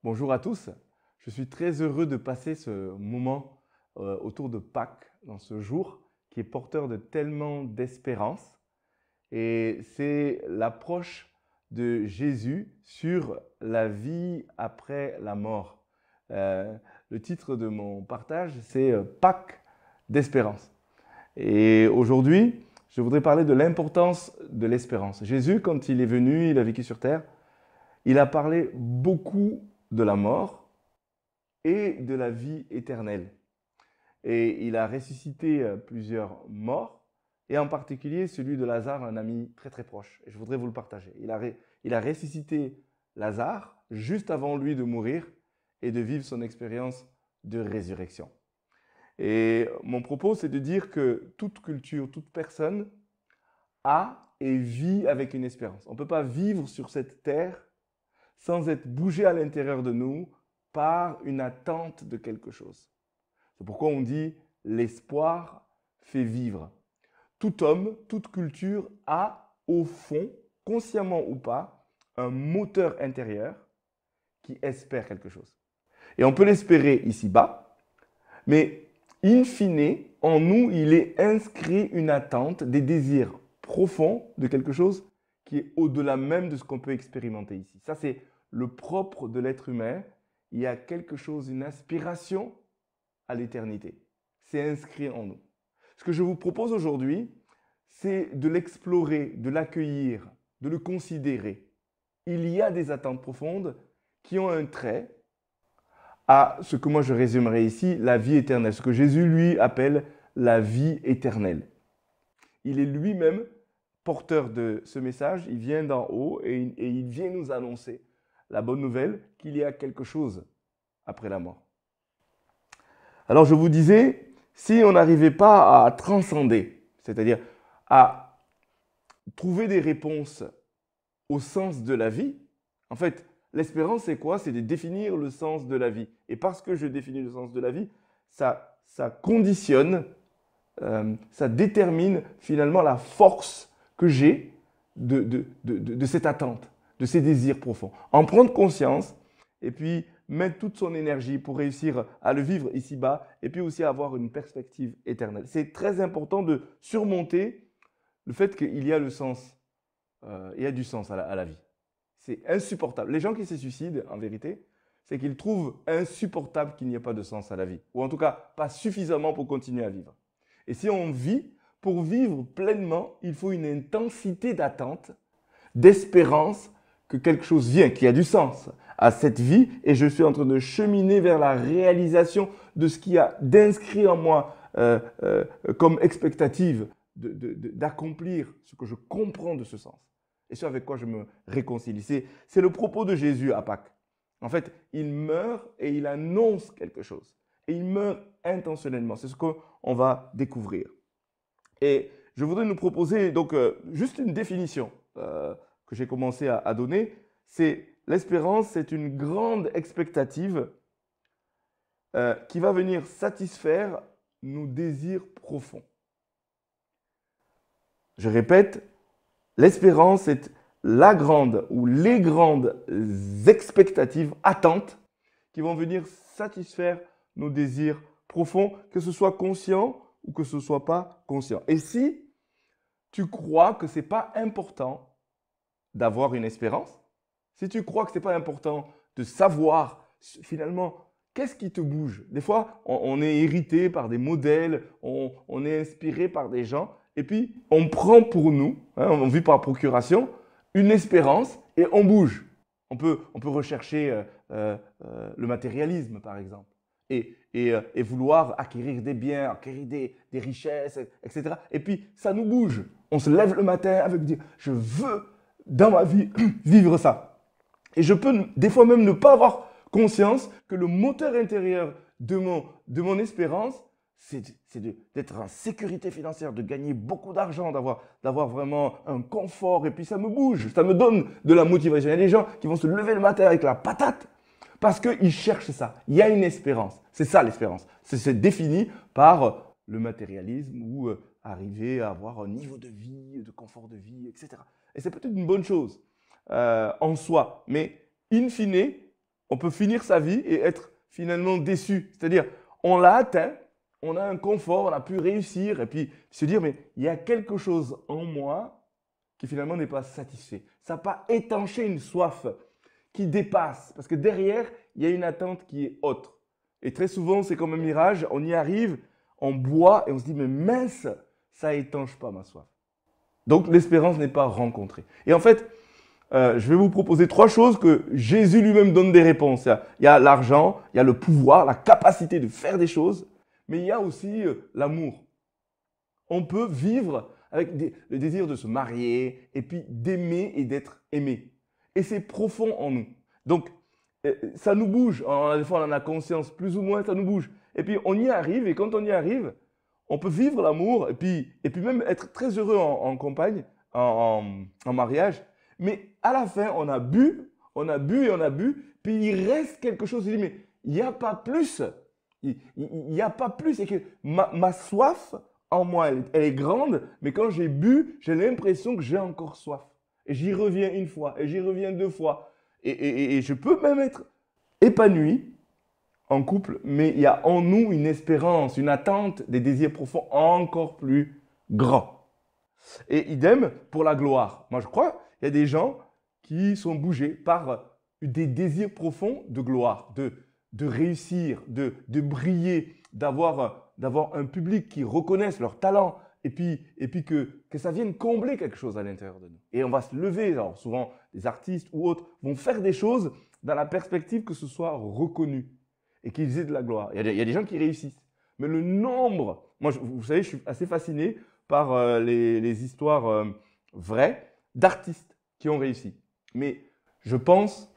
Bonjour à tous, je suis très heureux de passer ce moment autour de Pâques, dans ce jour qui est porteur de tellement d'espérance. Et c'est l'approche de Jésus sur la vie après la mort. Le titre de mon partage, c'est Pâques d'espérance. Et aujourd'hui, je voudrais parler de l'importance de l'espérance. Jésus, quand il est venu, il a vécu sur terre, il a parlé beaucoup de la mort et de la vie éternelle. Et il a ressuscité plusieurs morts, et en particulier celui de Lazare, un ami très très proche. Et je voudrais vous le partager. Il a ressuscité Lazare juste avant lui de mourir et de vivre son expérience de résurrection. Et mon propos, c'est de dire que toute culture, toute personne a et vit avec une espérance. On ne peut pas vivre sur cette terre sans être bougé à l'intérieur de nous par une attente de quelque chose. C'est pourquoi on dit l'espoir fait vivre. Tout homme, toute culture a au fond, consciemment ou pas, un moteur intérieur qui espère quelque chose. Et on peut l'espérer ici-bas, mais in fine, en nous, il est inscrit une attente, des désirs profonds de quelque chose qui est au-delà même de ce qu'on peut expérimenter ici. Ça, c'est le propre de l'être humain. Il y a quelque chose, une aspiration à l'éternité. C'est inscrit en nous. Ce que je vous propose aujourd'hui, c'est de l'explorer, de l'accueillir, de le considérer. Il y a des attentes profondes qui ont un trait à ce que moi je résumerai ici, la vie éternelle, ce que Jésus lui appelle la vie éternelle. Il est lui-même porteur de ce message, il vient d'en haut et il vient nous annoncer la bonne nouvelle qu'il y a quelque chose après la mort. Alors je vous disais, si on n'arrivait pas à transcender, c'est-à-dire à trouver des réponses au sens de la vie, en fait, l'espérance, c'est quoi? C'est de définir le sens de la vie. Et parce que je définis le sens de la vie, ça conditionne, ça détermine finalement la force que j'ai de cette attente, de ces désirs profonds. En prendre conscience et puis mettre toute son énergie pour réussir à le vivre ici-bas et puis aussi avoir une perspective éternelle. C'est très important de surmonter le fait qu'il y a le sens, il y a du sens à la vie. C'est insupportable. Les gens qui se suicident, en vérité, c'est qu'ils trouvent insupportable qu'il n'y ait pas de sens à la vie. Ou en tout cas, pas suffisamment pour continuer à vivre. Et si on vit, pour vivre pleinement, il faut une intensité d'attente, d'espérance que quelque chose vient, qu'il y a du sens à cette vie. Et je suis en train de cheminer vers la réalisation de ce qu'il y a d'inscrit en moi comme expectative d'accomplir ce que je comprends de ce sens. Et ce avec quoi je me réconcilie. C'est le propos de Jésus à Pâques. En fait, il meurt et il annonce quelque chose. Et il meurt intentionnellement. C'est ce qu'on va découvrir. Et je voudrais nous proposer donc juste une définition que j'ai commencé à donner. C'est l'espérance, c'est une grande expectative qui va venir satisfaire nos désirs profonds. Je répète, l'espérance est la grande ou les grandes expectatives, attentes qui vont venir satisfaire nos désirs profonds, que ce soit conscient ou que ce ne soit pas conscient. Et si tu crois que ce n'est pas important d'avoir une espérance, si tu crois que ce n'est pas important de savoir finalement qu'est-ce qui te bouge. Des fois, on est irrité par des modèles, on est inspiré par des gens, et puis on prend pour nous, on vit par procuration, une espérance et on bouge. On peut rechercher le matérialisme, par exemple, et vouloir acquérir des biens, acquérir des richesses, etc. Et puis, ça nous bouge. On se lève le matin avec dire, je veux dans ma vie vivre ça. Et je peux des fois même ne pas avoir conscience que le moteur intérieur de mon espérance, c'est d'être en sécurité financière, de gagner beaucoup d'argent, d'avoir vraiment un confort. Et puis ça me bouge, ça me donne de la motivation. Il y a des gens qui vont se lever le matin avec la patate parce qu'ils cherchent ça. Il y a une espérance. C'est ça l'espérance. C'est défini par le matérialisme ou arriver à avoir un niveau de vie, de confort de vie, etc. Et c'est peut-être une bonne chose en soi. Mais in fine, on peut finir sa vie et être finalement déçu. C'est-à-dire, on l'a atteint, on a un confort, on a pu réussir, et puis se dire, mais il y a quelque chose en moi qui finalement n'est pas satisfait. Ça n'a pas étanché une soif qui dépasse, parce que derrière, il y a une attente qui est autre. Et très souvent, c'est comme un mirage, on y arrive, on boit et on se dit, mais mince, ça étanche pas ma soif. Donc l'espérance n'est pas rencontrée. Et en fait, je vais vous proposer 3 choses que Jésus lui-même donne des réponses. Il y a l'argent, il y a le pouvoir, la capacité de faire des choses, mais il y a aussi l'amour. On peut vivre avec le désir de se marier et puis d'aimer et d'être aimé. Et c'est profond en nous. Donc, ça nous bouge. Des fois, on en a conscience, plus ou moins, ça nous bouge. Et puis, on y arrive, et quand on y arrive, on peut vivre l'amour et puis même être très heureux en compagne, en mariage. Mais à la fin, on a bu, puis il reste quelque chose. Il dit, mais il n'y a pas plus. Il n'y a pas plus. C'est que ma soif en moi, elle est grande, mais quand j'ai bu, j'ai l'impression que j'ai encore soif. Et j'y reviens une fois, et j'y reviens 2 fois. Et je peux même être épanoui en couple, mais il y a en nous une espérance, une attente, des désirs profonds encore plus grands. Et idem pour la gloire. Moi, je crois qu'il y a des gens qui sont bougés par des désirs profonds de gloire, de réussir, de briller, d'avoir un public qui reconnaisse leur talent et puis que ça vienne combler quelque chose à l'intérieur de nous. Et on va se lever, alors souvent des artistes ou autres vont faire des choses dans la perspective que ce soit reconnu et qu'ils aient de la gloire. Il y a des gens qui réussissent. Mais le nombre, moi vous savez, je suis assez fasciné par les histoires vraies d'artistes qui ont réussi. Mais je pense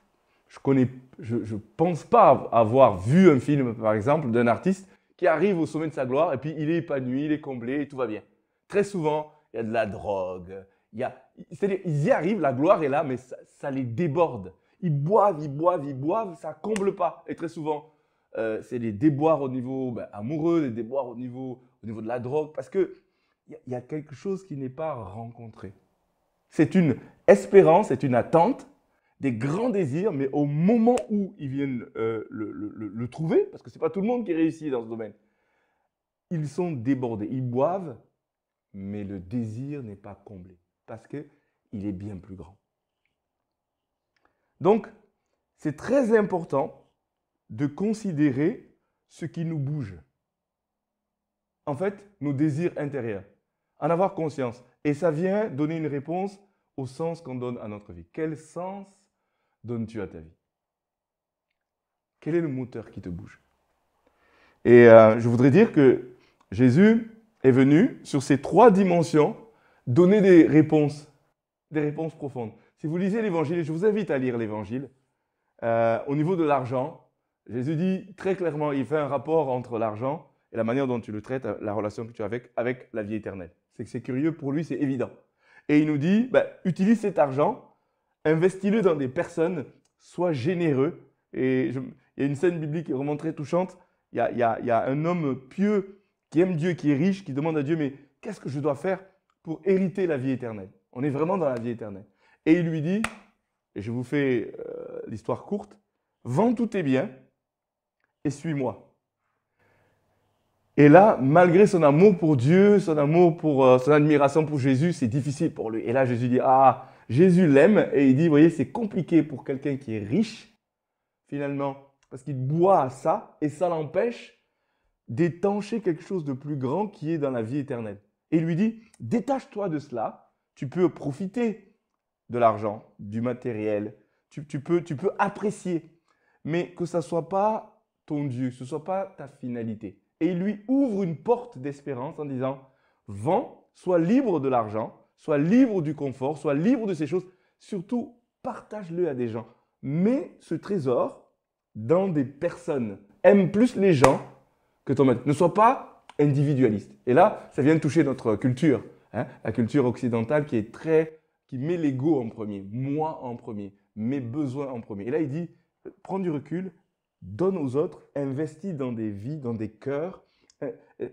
pas avoir vu un film, par exemple, d'un artiste qui arrive au sommet de sa gloire et puis il est épanoui, il est comblé et tout va bien. Très souvent, il y a de la drogue. C'est-à-dire, ils y arrivent, la gloire est là, mais ça les déborde. Ils boivent, ça ne comble pas. Et très souvent, c'est des déboires au niveau amoureux, des déboires au niveau de la drogue, parce qu'il y a quelque chose qui n'est pas rencontré. C'est une espérance, c'est une attente, des grands désirs, mais au moment où ils viennent le trouver, parce que ce n'est pas tout le monde qui réussit dans ce domaine, ils sont débordés. Ils boivent, mais le désir n'est pas comblé, parce qu'il est bien plus grand. Donc, c'est très important de considérer ce qui nous bouge. En fait, nos désirs intérieurs. En avoir conscience. Et ça vient donner une réponse au sens qu'on donne à notre vie. Quel sens donnes-tu à ta vie? Quel est le moteur qui te bouge? Et je voudrais dire que Jésus est venu sur ces 3 dimensions donner des réponses profondes. Si vous lisez l'Évangile, je vous invite à lire l'Évangile, au niveau de l'argent, Jésus dit très clairement, il fait un rapport entre l'argent et la manière dont tu le traites, la relation que tu as avec la vie éternelle. C'est curieux, pour lui, c'est évident. Et il nous dit, utilise cet argent, investis-le dans des personnes, sois généreux. Et il y a une scène biblique qui est vraiment très touchante. Il y a un homme pieux qui aime Dieu, qui est riche, qui demande à Dieu, mais qu'est-ce que je dois faire pour hériter la vie éternelle? On est vraiment dans la vie éternelle. Et il lui dit, et je vous fais l'histoire courte, vends tous tes biens et suis-moi. Et là, malgré son amour pour Dieu, son amour pour son admiration pour Jésus, c'est difficile pour lui. Et là, Jésus dit, Jésus l'aime. Et il dit, vous voyez, c'est compliqué pour quelqu'un qui est riche, finalement, parce qu'il boit à ça et ça l'empêche d'étancher quelque chose de plus grand qui est dans la vie éternelle. Et il lui dit, détache-toi de cela, tu peux profiter de l'argent, du matériel, tu peux apprécier, mais que ça ne soit pas ton Dieu, que ce ne soit pas ta finalité. Et il lui ouvre une porte d'espérance en disant, vends, sois libre de l'argent, sois libre du confort, sois libre de ces choses, surtout partage-le à des gens. Mets ce trésor dans des personnes. Aime plus les gens que ton maître. Ne sois pas individualiste. Et là, ça vient de toucher notre culture, la culture occidentale qui met l'ego en premier, moi en premier, mes besoins en premier. Et là, il dit, prends du recul, donne aux autres, investis dans des vies, dans des cœurs,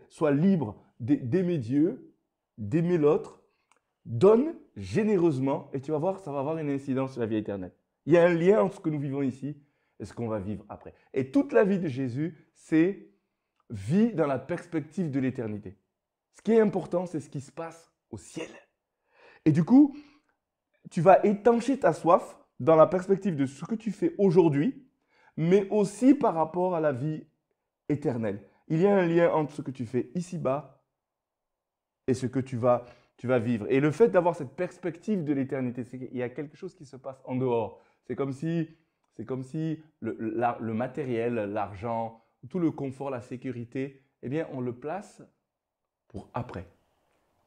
sois libre d'aimer Dieu, d'aimer l'autre, donne généreusement et tu vas voir, ça va avoir une incidence sur la vie éternelle. Il y a un lien entre ce que nous vivons ici et ce qu'on va vivre après. Et toute la vie de Jésus, c'est vie dans la perspective de l'éternité. Ce qui est important, c'est ce qui se passe au ciel. Et du coup, tu vas étancher ta soif dans la perspective de ce que tu fais aujourd'hui, mais aussi par rapport à la vie éternelle. Il y a un lien entre ce que tu fais ici-bas et ce que tu vas vivre. Et le fait d'avoir cette perspective de l'éternité, c'est qu'il y a quelque chose qui se passe en dehors. C'est comme si le matériel, l'argent, tout le confort, la sécurité, eh bien, on le place pour après.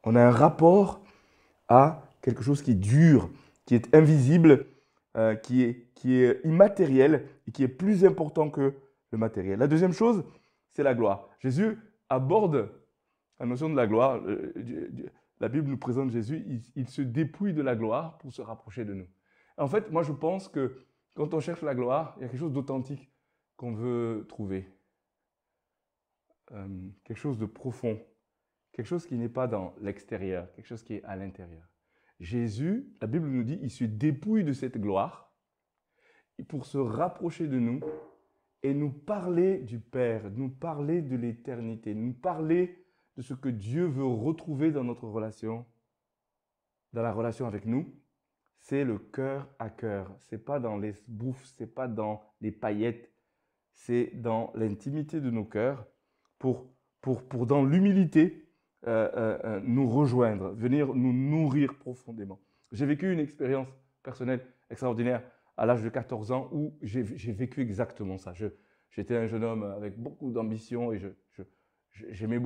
On a un rapport à quelque chose qui dure, qui est invisible, qui est immatériel et qui est plus important que le matériel. La deuxième chose, c'est la gloire. Jésus aborde la notion de la gloire. La Bible nous présente Jésus, il se dépouille de la gloire pour se rapprocher de nous. En fait, moi je pense que quand on cherche la gloire, il y a quelque chose d'authentique qu'on veut trouver. Quelque chose de profond, quelque chose qui n'est pas dans l'extérieur, quelque chose qui est à l'intérieur. Jésus, la Bible nous dit, il se dépouille de cette gloire pour se rapprocher de nous et nous parler du Père, nous parler de l'éternité, nous parler de ce que Dieu veut retrouver dans notre relation, dans la relation avec nous. C'est le cœur à cœur. Ce n'est pas dans les bouffes, ce n'est pas dans les paillettes, c'est dans l'intimité de nos cœurs pour dans l'humilité, nous rejoindre, venir nous nourrir profondément. J'ai vécu une expérience personnelle extraordinaire à l'âge de 14 ans où j'ai vécu exactement ça. J'étais un jeune homme avec beaucoup d'ambition et j'aimais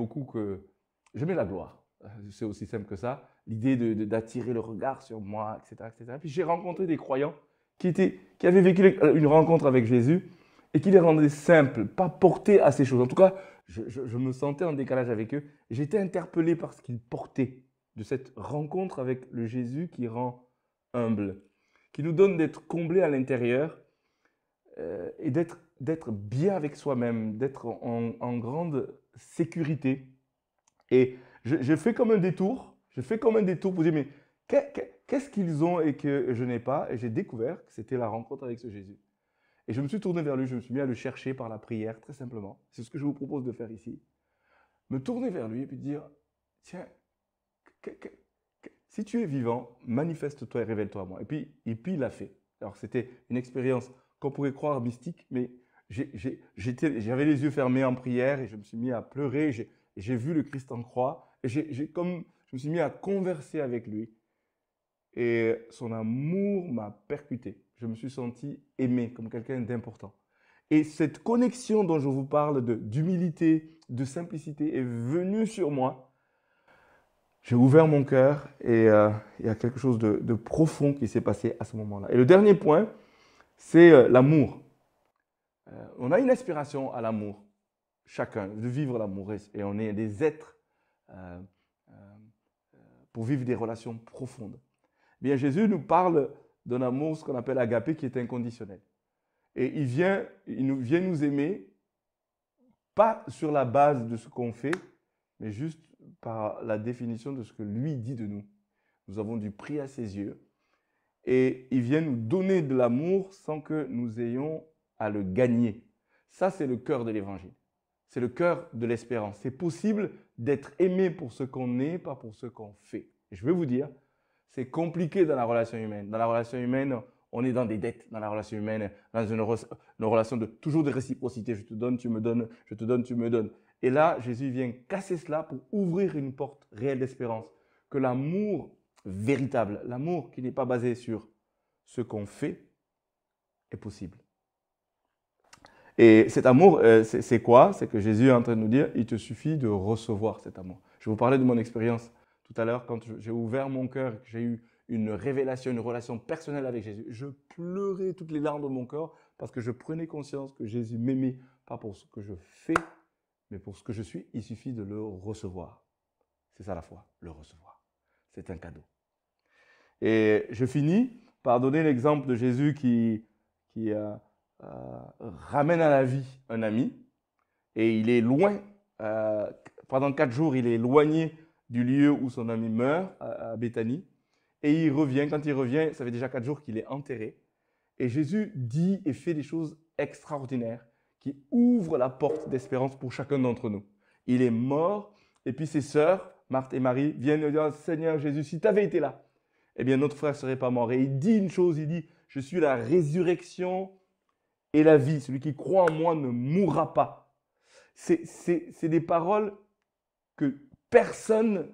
j'aimais la gloire. C'est aussi simple que ça. L'idée d'attirer le regard sur moi, etc., etc. Puis j'ai rencontré des croyants qui avaient vécu une rencontre avec Jésus et qui les rendaient simples, pas portés à ces choses. En tout cas, je me sentais en décalage avec eux. J'étais interpellé par ce qu'ils portaient de cette rencontre avec le Jésus qui rend humble, qui nous donne d'être comblés à l'intérieur et d'être bien avec soi-même, d'être en grande sécurité. Et je fais comme un détour, pour dire, mais qu'est-ce qu'ils ont et que je n'ai pas? Et j'ai découvert que c'était la rencontre avec ce Jésus. Et je me suis tourné vers lui, je me suis mis à le chercher par la prière, très simplement. C'est ce que je vous propose de faire ici. Me tourner vers lui et puis dire, tiens, si tu es vivant, manifeste-toi et révèle-toi à moi. Et puis il l'a fait. Alors c'était une expérience qu'on pourrait croire mystique, mais j'avais les yeux fermés en prière et je me suis mis à pleurer. J'ai vu le Christ en croix et je me suis mis à converser avec lui. Et son amour m'a percuté. Je me suis senti aimé comme quelqu'un d'important. Et cette connexion dont je vous parle d'humilité, de simplicité est venue sur moi. J'ai ouvert mon cœur et il y a quelque chose de profond qui s'est passé à ce moment-là. Et le dernier point, c'est l'amour. On a une aspiration à l'amour, chacun, de vivre l'amour. Et on est des êtres pour vivre des relations profondes. Bien, Jésus nous parle d'un amour, ce qu'on appelle agapé, qui est inconditionnel. Et il vient nous aimer, pas sur la base de ce qu'on fait, mais juste par la définition de ce que lui dit de nous. Nous avons du prix à ses yeux. Et il vient nous donner de l'amour sans que nous ayons à le gagner. Ça, c'est le cœur de l'évangile. C'est le cœur de l'espérance. C'est possible d'être aimé pour ce qu'on est, pas pour ce qu'on fait. Et je vais vous dire, c'est compliqué dans la relation humaine. Dans la relation humaine, on est dans des dettes. Dans la relation humaine, dans une relation toujours de réciprocité. Je te donne, tu me donnes, je te donne, tu me donnes. Et là, Jésus vient casser cela pour ouvrir une porte réelle d'espérance. Que l'amour véritable, l'amour qui n'est pas basé sur ce qu'on fait, est possible. Et cet amour, c'est quoi? C'est que Jésus est en train de nous dire, il te suffit de recevoir cet amour. Je vous parlais de mon expérience tout à l'heure, quand j'ai ouvert mon cœur, que j'ai eu une révélation, une relation personnelle avec Jésus. Je pleurais toutes les larmes de mon corps parce que je prenais conscience que Jésus m'aimait, pas pour ce que je fais, mais pour ce que je suis. Il suffit de le recevoir. C'est ça la foi, le recevoir. C'est un cadeau. Et je finis par donner l'exemple de Jésus qui ramène à la vie un ami et il est loin. Pendant 4 jours, il est éloigné du lieu où son ami meurt, à Béthanie. Et il revient. Quand il revient, ça fait déjà 4 jours qu'il est enterré. Et Jésus dit et fait des choses extraordinaires qui ouvrent la porte d'espérance pour chacun d'entre nous. Il est mort et puis ses sœurs, Marthe et Marie, viennent lui dire « Seigneur Jésus, si tu avais été là, eh bien notre frère ne serait pas mort. » Et il dit une chose, il dit « Je suis la résurrection et la vie. Celui qui croit en moi ne mourra pas. » C'est des paroles que personne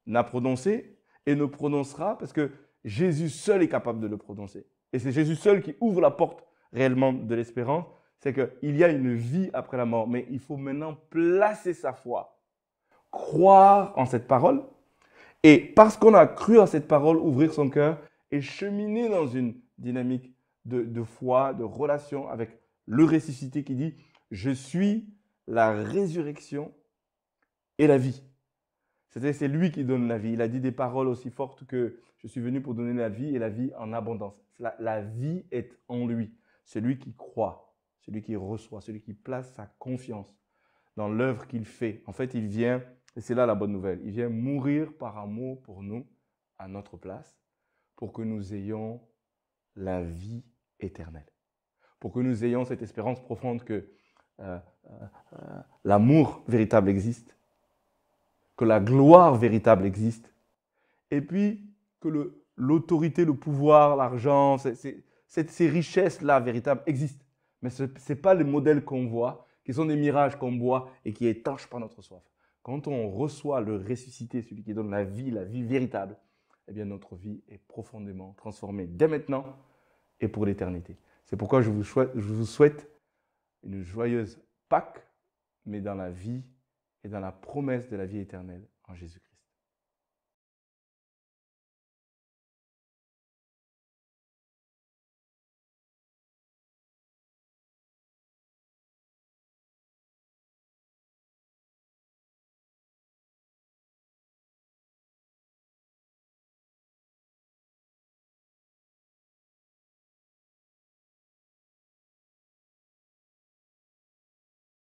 n'a prononcées et ne prononcera parce que Jésus seul est capable de le prononcer. Et c'est Jésus seul qui ouvre la porte réellement de l'espérance. C'est qu'il y a une vie après la mort, mais il faut maintenant placer sa foi, croire en cette parole. Et parce qu'on a cru en cette parole, ouvrir son cœur et cheminer dans une dynamique de foi, de relation avec le ressuscité qui dit « Je suis la résurrection et la vie ». C'est lui qui donne la vie. Il a dit des paroles aussi fortes que « Je suis venu pour donner la vie et la vie en abondance ». La vie est en lui. Celui qui croit, celui qui reçoit, celui qui place sa confiance dans l'œuvre qu'il fait. En fait, il vient, et c'est là la bonne nouvelle, il vient mourir par amour pour nous, à notre place, pour que nous ayons la vie éternelle. Pour que nous ayons cette espérance profonde que l'amour véritable existe, que la gloire véritable existe, et puis que l'autorité, le pouvoir, l'argent, ces richesses-là véritables existent. Mais ce n'est pas les modèles qu'on voit, qui sont des mirages qu'on voit et qui étanchent pas notre soif. Quand on reçoit le ressuscité, celui qui donne la vie véritable, eh bien notre vie est profondément transformée dès maintenant et pour l'éternité. C'est pourquoi je vous souhaite une joyeuse Pâques, mais dans la vie et dans la promesse de la vie éternelle en Jésus-Christ.